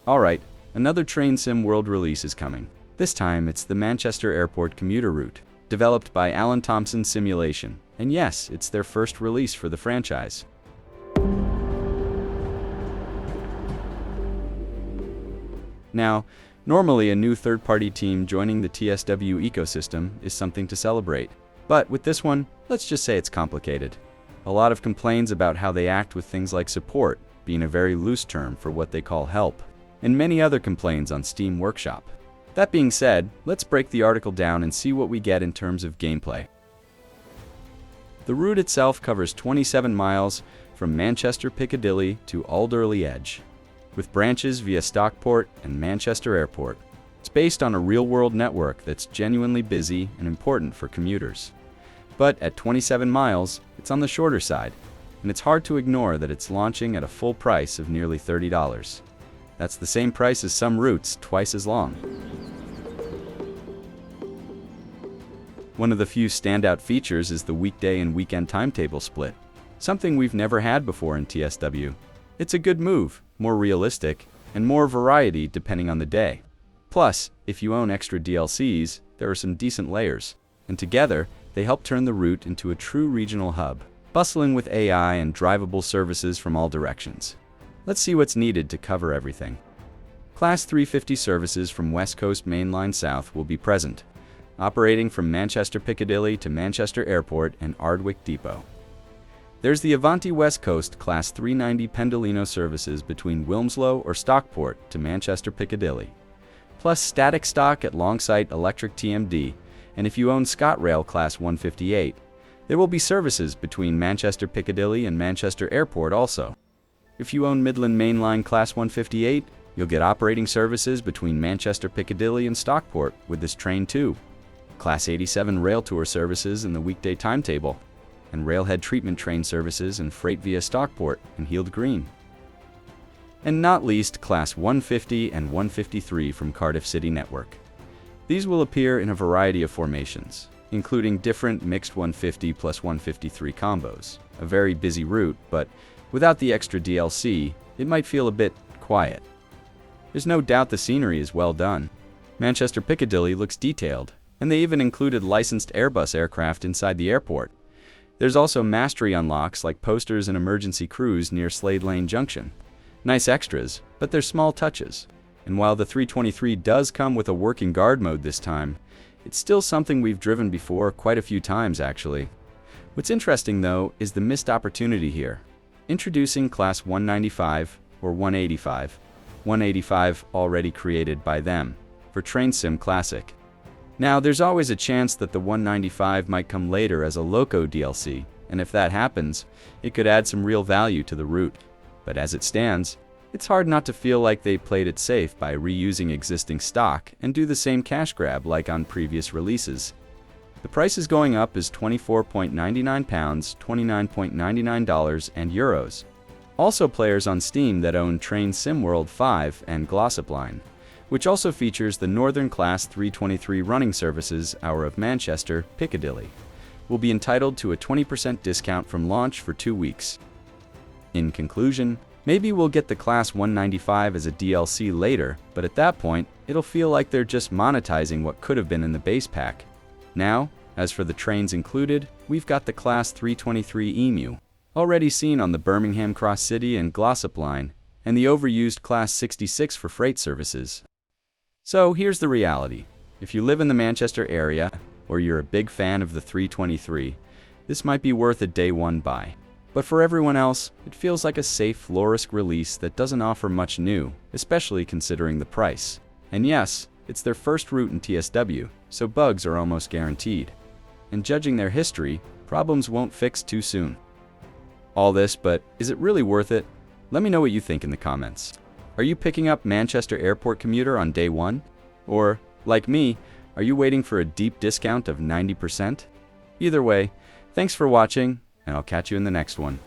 Alright, another Train Sim World release is coming. This time it's the Manchester Airport Commuter route, developed by Thomson Simulation. And yes, it's their first release for the franchise. Now, normally a new third-party team joining the TSW ecosystem is something to celebrate. But with this one, let's just say it's complicated. A lot of complaints about how they act with things like support, being a very loose term for what they call help, and many other complaints on Steam Workshop. That being said, let's break the article down and see what we get in terms of gameplay. The route itself covers 27 miles from Manchester Piccadilly to Alderley Edge, with branches via Stockport and Manchester Airport. It's based on a real-world network that's genuinely busy and important for commuters. But at 27 miles, it's on the shorter side, and it's hard to ignore that it's launching at a full price of nearly $30. That's the same price as some routes, twice as long. One of the few standout features is the weekday and weekend timetable split, something we've never had before in TSW. It's a good move, more realistic, and more variety depending on the day. Plus, if you own extra DLCs, there are some decent layers, and together, they help turn the route into a true regional hub, bustling with AI and drivable services from all directions. Let's see what's needed to cover everything. Class 350 services from West Coast Main Line South will be present, operating from Manchester Piccadilly to Manchester Airport and Ardwick Depot. There's the Avanti West Coast Class 390 Pendolino services between Wilmslow or Stockport to Manchester Piccadilly, plus static stock at Longsight Electric TMD, and if you own ScotRail Class 158, there will be services between Manchester Piccadilly and Manchester Airport also. If you own Midland Main Line Class 158, you'll get operating services between Manchester Piccadilly and Stockport with this train too. Class 87 rail tour services in the weekday timetable, and railhead treatment train services and freight via Stockport and Heald Green. And not least, Class 150 and 153 from Cardiff City Network. These will appear in a variety of formations, including different mixed 150 plus 153 combos. A very busy route, but without the extra DLC, it might feel a bit quiet. There's no doubt the scenery is well done. Manchester Piccadilly looks detailed, and they even included licensed Airbus aircraft inside the airport. There's also mastery unlocks like posters and emergency crews near Slade Lane Junction. Nice extras, but they're small touches. And while the 323 does come with a working guard mode this time, it's still something we've driven before quite a few times actually. What's interesting though is the missed opportunity here. Introducing Class 195 or 185, 185 already created by them, for Train Sim Classic. Now, there's always a chance that the 195 might come later as a Loco DLC, and if that happens, it could add some real value to the route. But as it stands, it's hard not to feel like they played it safe by reusing existing stock and do the same cash grab like on previous releases. The price is going up as £24.99, $29.99 and euros. Also players on Steam that own Train Sim World 5 and Glossop Line, which also features the Northern Class 323 running services hour of Manchester Piccadilly, will be entitled to a 20% discount from launch for 2 weeks. In conclusion, maybe we'll get the Class 195 as a DLC later, but at that point, it'll feel like they're just monetizing what could have been in the base pack. Now, as for the trains included, we've got the Class 323 EMU, already seen on the Birmingham Cross City and Glossop Line, and the overused Class 66 for freight services. So here's the reality. If you live in the Manchester area, or you're a big fan of the 323, this might be worth a day one buy. But for everyone else, it feels like a safe, low-risk release that doesn't offer much new, especially considering the price. And yes, it's their first route in TSW, so bugs are almost guaranteed. And judging their history, problems won't fix too soon. All this, but is it really worth it? Let me know what you think in the comments. Are you picking up Manchester Airport Commuter on day one? Or, like me, are you waiting for a deep discount of 90%? Either way, thanks for watching, and I'll catch you in the next one.